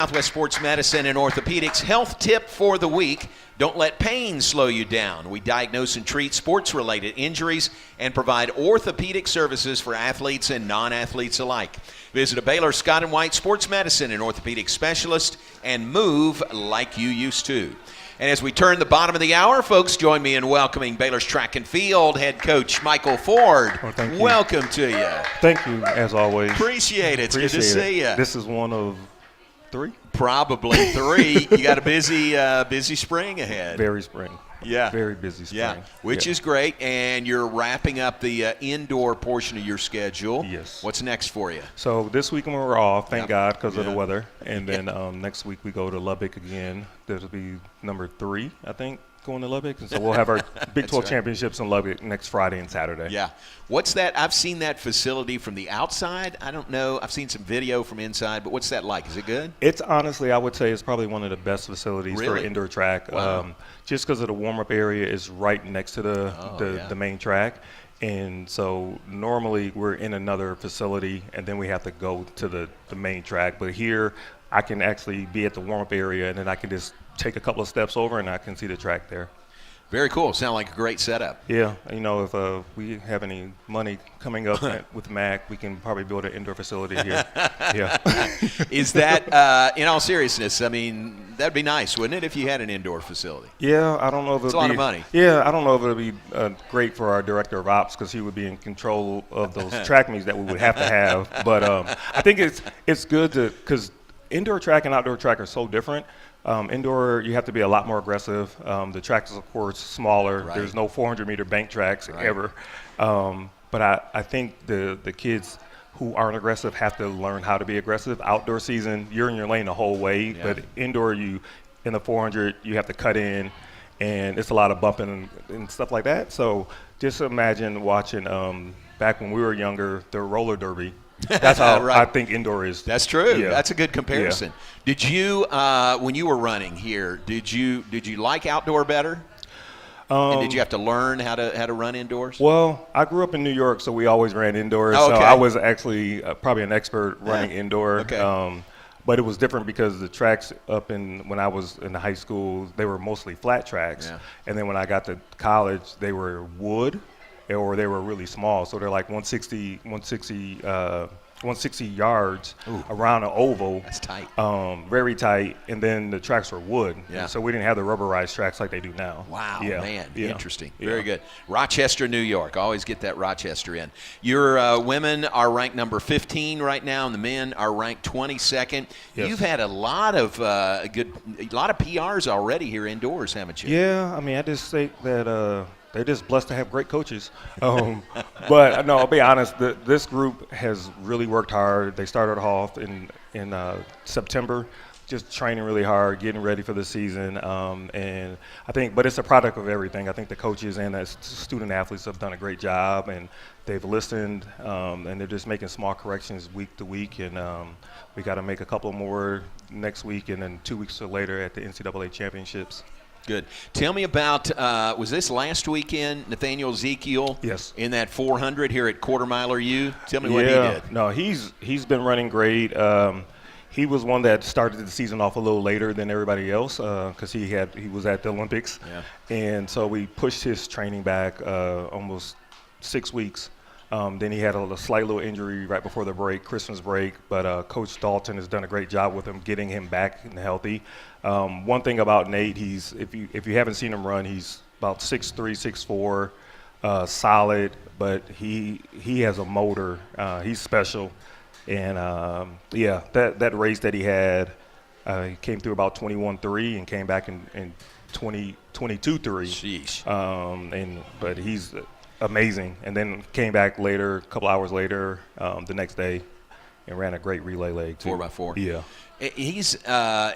Southwest Sports Medicine and Orthopedics health tip for the week. Don't let pain slow you down. We diagnose and treat sports-related injuries and provide orthopedic services for athletes and non-athletes alike. Visit a Baylor Scott & White Sports Medicine and Orthopedic specialist and move like you used to. And as we turn the bottom of the hour, folks, join me in welcoming Baylor's track and field head coach Michael Ford. Oh, thank you. Welcome to you. Thank you, as always. Appreciate it. It's good to see you. This is one of three? Probably three. You got a busy spring ahead. Very spring. Yeah. Very busy spring. Yeah, which is great. And you're wrapping up the indoor portion of your schedule. Yes. What's next for you? So this weekend we're off, thank God, because of the Yeah. weather. And then next week we go to Lubbock again. This will be number 3, I think, going to Lubbock. And so we'll have our Big 12 championships in Lubbock next Friday and Saturday. Yeah. What's that? I've seen that facility from the outside. I don't know. I've seen some video from inside, but what's that like? Is it good? It's honestly, I would say it's probably one of the best facilities for indoor track. Wow. Just because of the warm-up area is right next to the main track. And so normally we're in another facility and then we have to go to the main track. But here I can actually be at the warm-up area and then I can just take a couple of steps over and I can see the track there. Very cool. Sound like a great setup. Yeah, you know, if we have any money coming up with MAC, we can probably build an indoor facility here. Yeah. Is that, in all seriousness, I mean, that'd be nice, wouldn't it, if you had an indoor facility? Yeah, I don't know if it would be. It's a lot of money. Yeah, I don't know if it would be great for our director of ops because he would be in control of those track meets that we would have to have. But I think it's good because indoor track and outdoor track are so different. Indoor, you have to be a lot more aggressive. The track is, of course, smaller. Right. There's no 400-meter bank tracks ever. But I think the kids who aren't aggressive have to learn how to be aggressive. Outdoor season, you're in your lane the whole way. Yeah. But indoor, in the 400, you have to cut in, and it's a lot of bumping and stuff like that. So just imagine watching, back when we were younger, the roller derby. That's how right. I think indoor is. That's true. Yeah. That's a good comparison. Yeah. Did you, when you were running here, did you like outdoor better? And did you have to learn how to run indoors? Well, I grew up in New York, so we always ran indoors. Oh, okay. So I was actually probably an expert running indoor. Okay. But it was different because the tracks when I was in high school, they were mostly flat tracks. Yeah. And then when I got to college, they were wood. Or they were really small, so they're like 160 yards around an oval. That's tight. Very tight, and then the tracks were wood. Yeah. So we didn't have the rubberized tracks like they do now. Wow, yeah. man. Yeah. Interesting. Yeah. Very good. Rochester, New York. Always get that Rochester in. Your women are ranked number 15 right now, and the men are ranked 22nd. Yes. You've had a lot of PRs already here indoors, haven't you? Yeah, I mean, I just think that they're just blessed to have great coaches. But no, I'll be honest, this group has really worked hard. They started off in September, just training really hard, getting ready for the season. And I think, but it's a product of everything. I think the coaches and the student athletes have done a great job, and they've listened, and they're just making small corrections week to week. And we got to make a couple more next week, and then 2 weeks later at the NCAA championships. Good. Tell me about, was this last weekend, Nathaniel Ezekiel? Yes. In that 400 here at Quarter Miler U? Tell me what he did. No, he's been running great. He was one that started the season off a little later than everybody else because he was at the Olympics. Yeah. And so we pushed his training back almost 6 weeks. Then he had a slight little injury right before the Christmas break, but Coach Dalton has done a great job with him, getting him back and healthy. One thing about Nate, if you haven't seen him run, he's about 6'3", 6'4", solid, but he has a motor. He's special, and that race that he had, he came through about 21.3 and came back in 22.3. Sheesh. But he's amazing, and then came back later, a couple hours later, the next day, and ran a great relay leg too. 4x4. Yeah. He's, I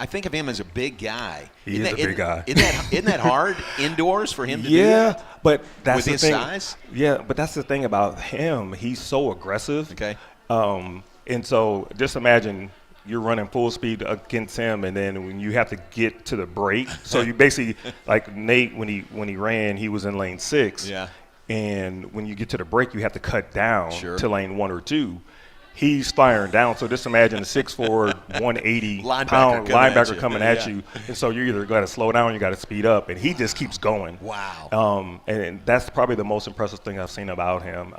think of him as a big guy. He is a big guy. Isn't that hard indoors for him to do that? Yeah, but that's with the his thing. size? Yeah, but that's the thing about him. He's so aggressive. Okay. And so just imagine you're running full speed against him, and then when you have to get to the break, so you basically, like Nate, when he ran, he was in lane 6. Yeah. And when you get to the break, you have to cut down to lane 1 or 2. he's firing down. So just imagine a 6'4", 180-pound linebacker coming at you. And so you either got to slow down or you got to speed up. And he just keeps going. Wow. And that's probably the most impressive thing I've seen about him,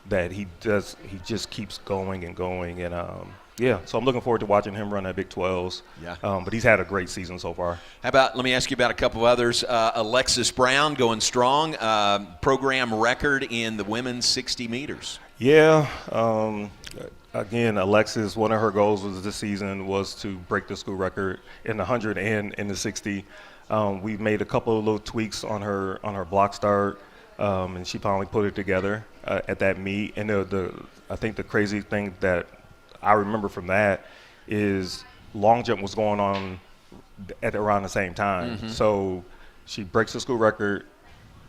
that he just keeps going and going. And, so I'm looking forward to watching him run at Big 12s. Yeah. But he's had a great season so far. Let me ask you about a couple of others. Alexis Brown going strong, program record in the women's 60 meters. Yeah. Again, Alexis, one of her goals this season was to break the school record in the 100 and in the 60. We've made a couple of little tweaks on her block start, and she finally put it together at that meet. And I think the crazy thing that I remember from that is long jump was going on at around the same time. Mm-hmm. So she breaks the school record.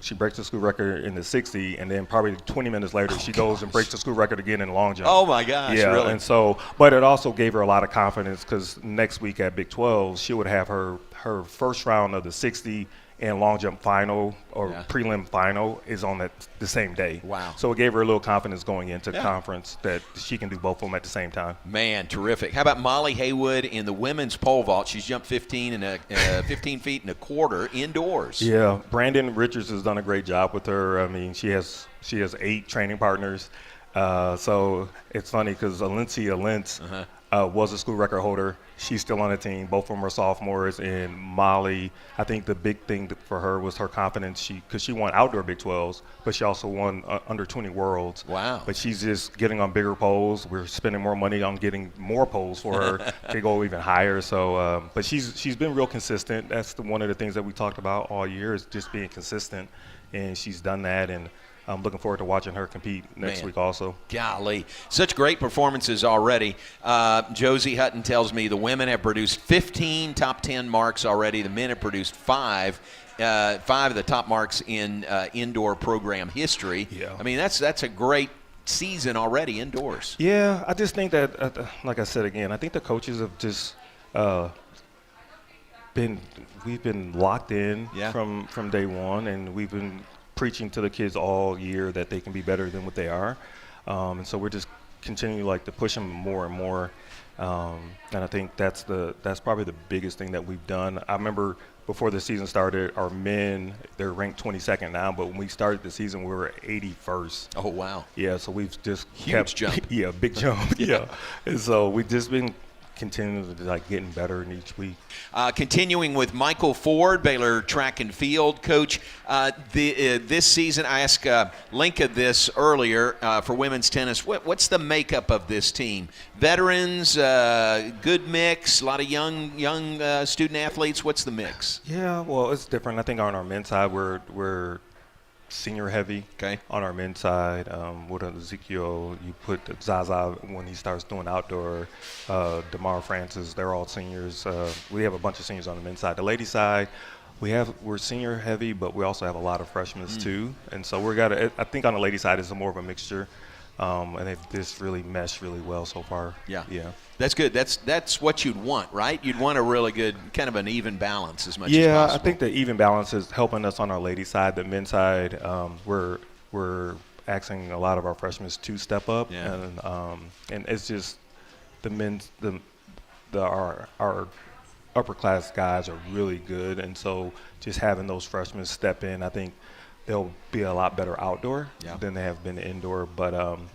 She breaks the school record in the 60, and then probably 20 minutes later, she goes and breaks the school record again in long jump. Oh, my gosh, yeah, really? And so, but it also gave her a lot of confidence because next week at Big 12, she would have her first round of the 60 and long jump final or prelim final is on the same day. Wow. So it gave her a little confidence going into conference that she can do both of them at the same time. Man, terrific. How about Molly Haywood in the women's pole vault? She's jumped 15 feet and a quarter indoors. Yeah, Brandon Richards has done a great job with her. I mean, she has 8 training partners. So it's funny because Alencia Lentz was a school record holder. She's still on the team. Both of them are sophomores. And Molly, I think the big thing for her was her confidence. Because she won outdoor Big 12s, but she also won under 20 worlds. Wow. But she's just getting on bigger poles. We're spending more money on getting more poles for her to go even higher. So, but she's been real consistent. That's one of the things that we talked about all year is just being consistent. And she's done that. And I'm looking forward to watching her compete next week also. Golly, such great performances already. Josie Hutton tells me the women have produced 15 top 10 marks already. The men have produced 5 of the top marks in indoor program history. Yeah. I mean, that's a great season already indoors. Yeah, I just think that, like I said again, I think the coaches have just we've been locked in from day one, and we've been preaching to the kids all year that they can be better than what they are, and so we're just continuing to push them more and more, and I think that's probably the biggest thing that we've done. I remember before the season started, our men, they're ranked 22nd now, but when we started the season, we were 81st. Oh, wow. Yeah, so we've just huge jump. Yeah, big jump. Yeah, and so we've just been continuing to getting better in each week. Continuing with Michael Ford, Baylor track and field coach. This season, I asked Linka this earlier for women's tennis. What's the makeup of this team? Veterans, good mix, a lot of young student athletes. What's the mix? Yeah, well, it's different. I think on our men's side, we're senior heavy. Okay. On our men's side, with Ezekiel, you put Zaza when he starts doing outdoor. DeMar Francis, they're all seniors. We have a bunch of seniors on the men's side. The ladies' side, we're senior heavy, but we also have a lot of freshmen too. And so I think on the ladies' side, it's more of a mixture. And they've just really meshed really well so far. Yeah. Yeah. That's good. That's what you'd want, right? You'd want a really good, kind of an even balance as much as possible. possible. I think the even balance is helping us on our ladies' side. The men's side, we're asking a lot of our freshmen to step up. Yeah. And it's just the men's our upper class guys are really good, and so just having those freshmen step in, I think they'll be a lot better outdoor than they have been indoor, but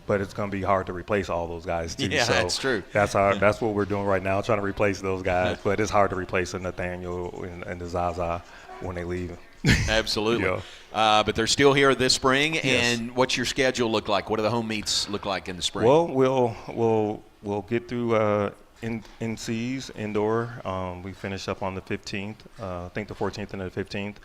it's going to be hard to replace all those guys too. Yeah, so that's true. That's what we're doing right now, trying to replace those guys. But it's hard to replace a Nathaniel and the Zaza when they leave. Absolutely. But they're still here this spring. Yes. And what's your schedule look like? What do the home meets look like in the spring? Well, we'll get through NCs indoor. We finish up on the 15th. I think the 14th and the 15th,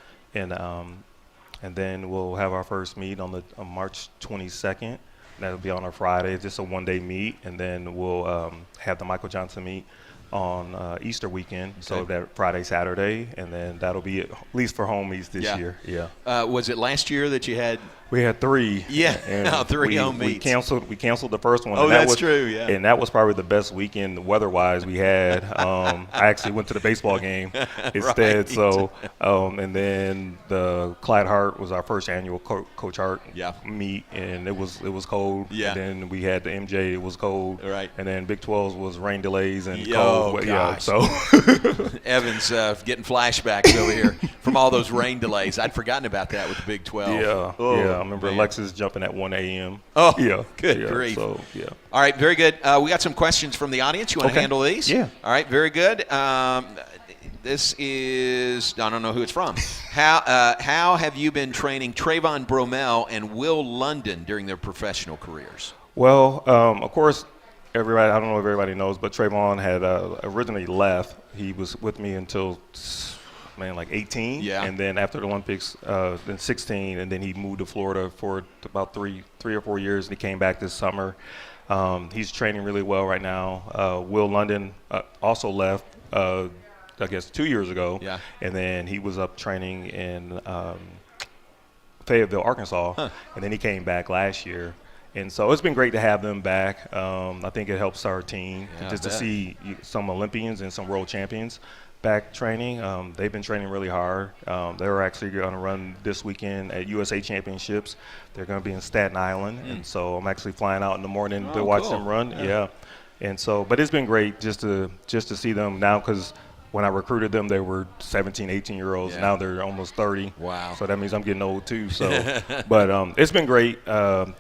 and then we'll have our first meet on March 22nd. That'll be on a Friday. It's just a one-day meet, and then we'll have the Michael Johnson meet on Easter weekend. Okay. So that Friday, Saturday, and then that'll be at least for home meets this year. Yeah. Was it last year that you had? We had 3. Yeah, and 3 home meets. We canceled the first one. Oh, that's true. Yeah. And that was probably the best weekend weather-wise we had. I actually went to the baseball game instead. Right. So, and then the Clyde Hart was our first annual Coach Hart meet, and it was cold. cold. Yeah. And then we had the MJ, it was cold. Right. And then Big 12s was rain delays and Oh, cold. gosh. So Evans getting flashbacks over here from all those rain delays. I'd forgotten about that with the Big 12. Oh, I remember man. Alexis jumping at 1 a.m. Oh, yeah. good grief. So, yeah. All right, very good. We got some questions from the audience. You want to handle these? Yeah. All right, very good. This is, I don't know who it's from. How have you been training Trayvon Bromell and Will London during their professional careers? Well, of course, everybody, I don't know if everybody knows, but Trayvon had originally left. He was with me until, like 18. Yeah. And then after the Olympics, then 16, and then he moved to Florida for about three or 4 years, and he came back this summer. He's training really well right now. Will London also left, I guess 2 years ago. Yeah. And then he was up training in Fayetteville, Arkansas, and then he came back last year. And so it's been great to have them back. I think it helps our team just to see some Olympians and some world champions back training. They've been training really hard. They're actually going to run this weekend at USA Championships. They're going to be in Staten Island, and so I'm actually flying out in the morning to watch them run. Yeah. And so, but it's been great just to see them now, because when I recruited them, they were 17, 18-year-olds. Yeah. Now they're almost 30. Wow. So that means I'm getting old too. So, but it's been great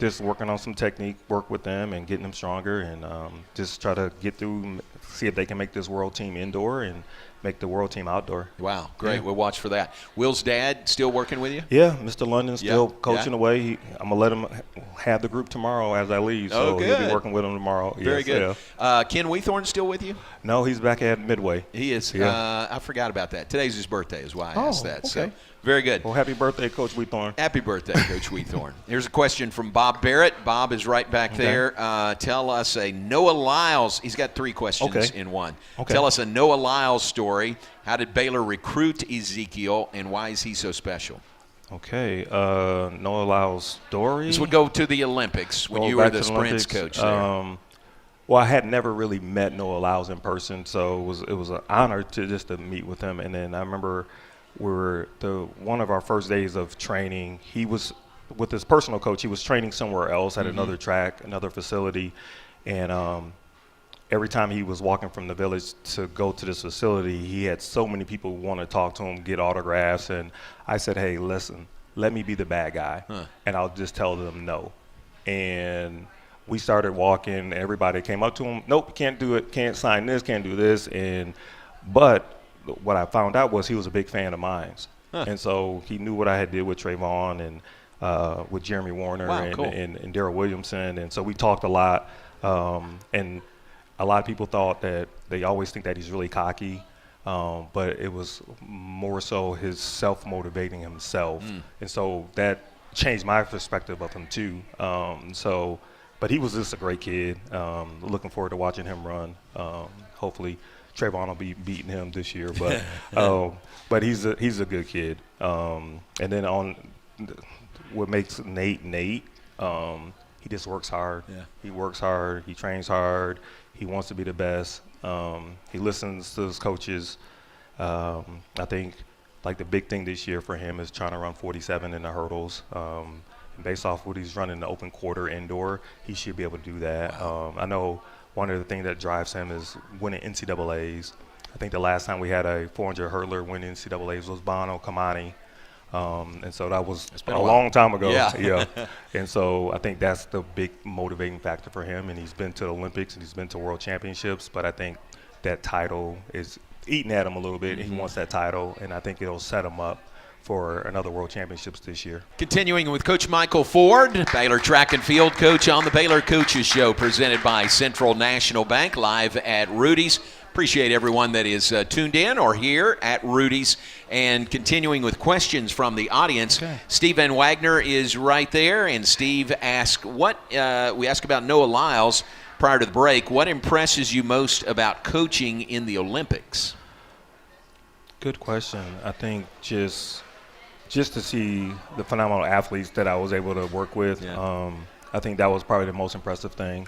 just working on some technique, work with them and getting them stronger, and just try to get through, see if they can make this world team indoor and make the world team outdoor. Wow, great. We'll watch for that. Will's dad still working with you? Yeah, Mr. London's still coaching away. I'm going to let him have the group tomorrow as I leave. So he'll be working with them tomorrow. Very good. Ken Weethorn still with you? No, he's back at Midway. He is. Yeah. I forgot about that. Today's his birthday is why I asked that. Okay. So, very good. Well, happy birthday, Coach Weethorn. Happy birthday, Coach Weethorn. Here's a question from Bob Barrett. Bob is right back there. Tell us a Noah Lyles. He's got 3 questions in one. Tell us a Noah Lyles story. How did Baylor recruit Ezekiel, and why is he so special? Okay. Noah Lyles' story. This would go to the Olympics when you were the sprints coach there. Well, I had never really met Noah Lyles in person, so it was an honor to meet with him. And then I remember one of our first days of training, he was with his personal coach. He was training somewhere else at another track, another facility, and every time he was walking from the village to go to this facility, he had so many people who want to talk to him, get autographs, and I said, hey, listen, let me be the bad guy, and I'll just tell them no. And we started walking. Everybody came up to him, nope, can't do it, can't sign this, can't do this. But what I found out was he was a big fan of mine. And so he knew what I had did with Trayvon and with Jeremy Warner and Darrell Williamson. And so we talked a lot. And a lot of people thought that they always think that he's really cocky. But it was more so his self-motivating himself. And so that changed my perspective of him too. But he was just a great kid. Looking forward to watching him run. Hopefully Trayvon will be beating him this year, but he's a good kid. And then on what makes Nate, he just works hard. Yeah. He works hard. He trains hard. He wants to be the best. He listens to his coaches. I think like the big thing this year for him is trying to run 47 in the hurdles. Based off what he's running the open quarter indoor, he should be able to do that. I know one of the things that drives him is winning NCAAs. I think the last time we had a 400 hurdler win NCAAs was Bono Kamani. And so that was a long time ago. Yeah. And so I think that's the big motivating factor for him. And he's been to the Olympics and he's been to World Championships. But I think that title is eating at him a little bit. He wants that title, and I think it'll set him up for another World Championships this year. Continuing with Coach Michael Ford, Baylor track and field coach on the Baylor Coaches Show, presented by Central National Bank, live at Rudy's. Appreciate everyone that is tuned in or here at Rudy's. And continuing with questions from the audience, Steve Van Wagner is right there. And Steve asked, we asked about Noah Lyles prior to the break. What impresses you most about coaching in the Olympics? Good question. I think just to see the phenomenal athletes that I was able to work with, I think that was probably the most impressive thing.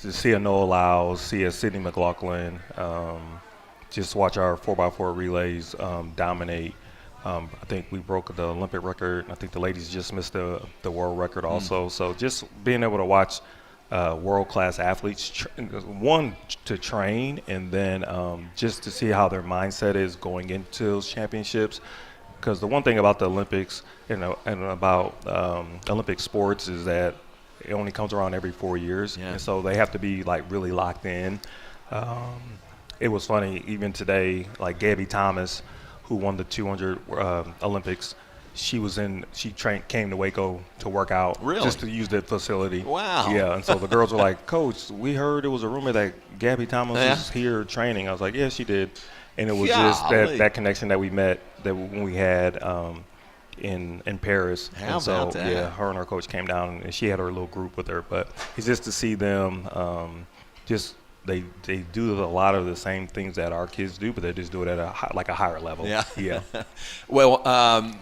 To see a Noah Lyles, see a Sidney McLaughlin, just watch our 4x4 relays dominate. I think we broke the Olympic record. I think the ladies just missed the world record also. So just being able to watch world-class athletes, one, to train, and then just to see how their mindset is going into those championships. Because the one thing about the Olympics and about Olympic sports is that it only comes around every 4 years, and so they have to be like really locked in. It was funny, even today, like Gabby Thomas, who won the 200 Olympics, she came to Waco to work out, just to use that facility. Wow. Yeah, and so the girls were like, Coach, we heard it was a rumor that Gabby Thomas is here training. I was like, yeah, she did. And it was just that connection that we met, that when we had in Paris. How about that? Yeah, her and her coach came down, and she had her little group with her. But it's just to see them they do a lot of the same things that our kids do, but they just do it at a higher level. Yeah. Well,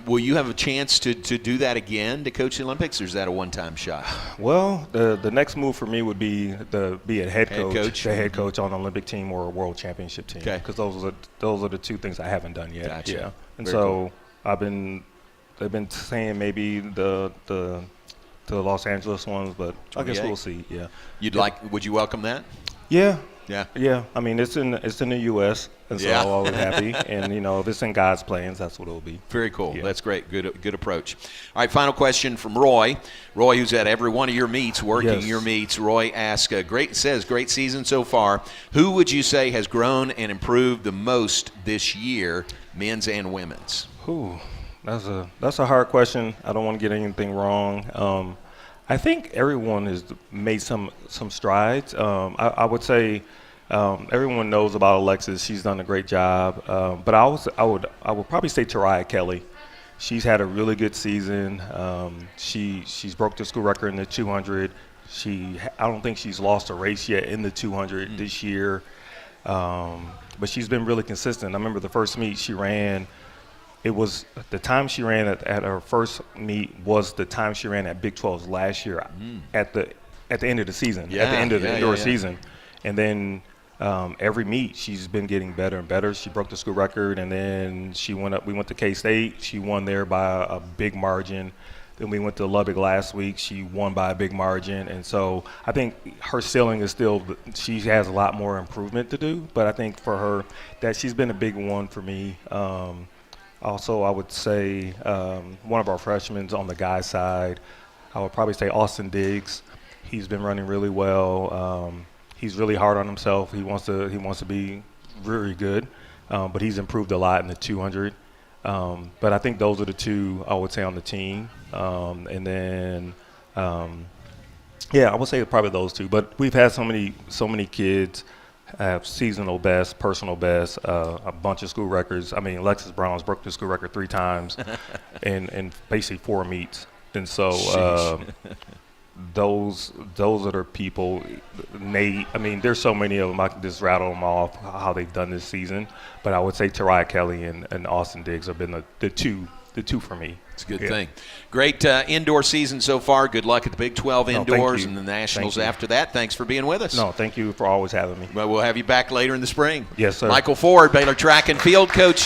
will you have a chance to do that again, to coach the Olympics, or is that a one-time shot? Well, the next move for me would be to be a head coach on an Olympic team or a world championship team. Okay. Because those are the two things I haven't done yet. Gotcha. Yeah. And Very so cool. They've been saying maybe the Los Angeles ones, but I guess we'll see. Yeah. Would you welcome that? Yeah. Yeah. I mean, it's in the U.S., and so I'm always happy. And if it's in God's plans, that's what it'll be. Very cool. Yeah. That's great. Good approach. All right. Final question from Roy. Roy, who's at every one of your meets, working your meets. Roy asks, great season so far. Who would you say has grown and improved the most this year, men's and women's? Ooh, that's a hard question. I don't want to get anything wrong. I think everyone has made some strides. I would say everyone knows about Alexis. She's done a great job. But I would probably say Tariah Kelly. She's had a really good season. She's broke the school record in the 200. I don't think she's lost a race yet in the 200 this year. But she's been really consistent. I remember the first meet she ran. It was the time she ran at her first meet was the time she ran at Big 12's last year at the end of the season, at the end of the indoor season. And then every meet she's been getting better and better. She broke the school record, and then we went to K-State. She won there by a big margin. Then we went to Lubbock last week. She won by a big margin. And so I think her ceiling is she has a lot more improvement to do. But I think for her, that she's been a big one for me. Also, I would say one of our freshmen on the guys' side, I would probably say Austin Diggs. He's been running really well. He's really hard on himself. He wants to be really good, but he's improved a lot in the 200. But I think those are the two I would say on the team. And then, I would say probably those two. But we've had so many kids have seasonal best, personal best, a bunch of school records. I mean, Alexis Brown's broke the school record 3 times in basically 4 meets. And so those are the people. There's so many of them. I can just rattle them off how they've done this season. But I would say Tariah Kelly and Austin Diggs have been the two for me. It's a good thing. Great indoor season so far. Good luck at the Big 12 indoors and the Nationals after that. Thanks for being with us. No, thank you for always having me. Well, we'll have you back later in the spring. Yes, sir. Michael Ford, Baylor track and field coach.